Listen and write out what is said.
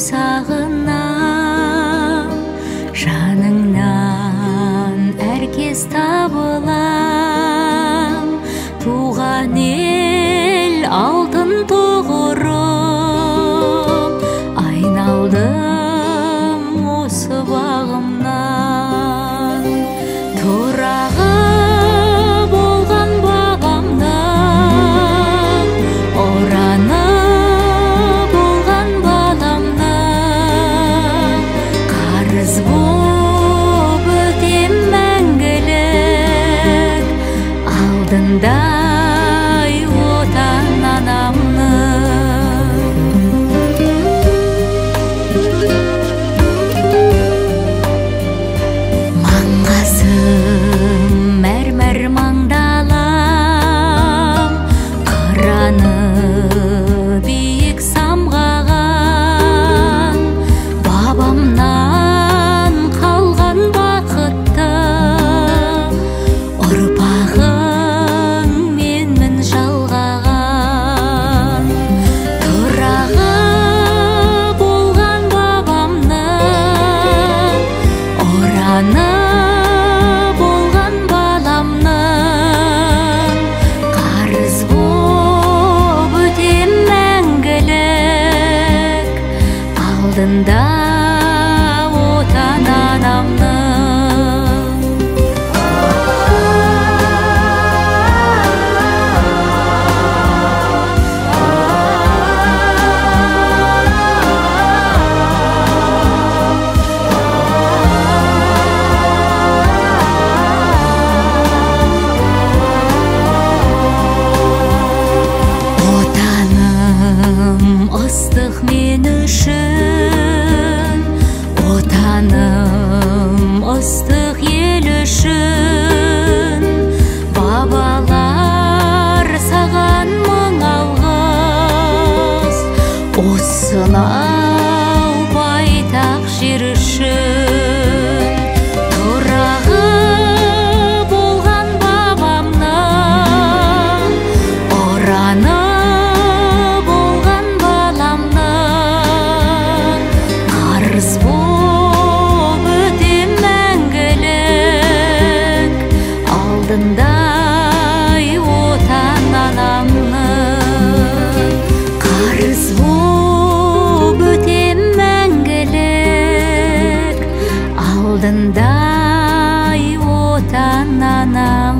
сағынам, жаныңнан әркез табылам. Туған ел алтын тұғырым, айналдым осы бағымнан. Тұрағы болған бағамнан, ораны болған баламнан. Қарыз боп өтем мәңгілік, алдындай отан анамның. Маңғазым мәрмәр маңдалам, қыраны биік самғаған. Бабамнан қалған бақытты ұрпағың менмін жалғаған. Тұрағы болған бабамның, ораны болған баламның. Қарыз боп өтем мәңгілік, алдында отан анамның. Отаным ыстық мен үшін, отаным ыстық ел үшін. Бабалар саған мың алғыс, осынау байтақ жер үшін. Тұрағы болған бабамның, ораны болған баламның. Қарыз боп өтем мәңгілік, алдындай отан анамның. Қарыз боп өтем мәңгілік, алдындай отан анамның.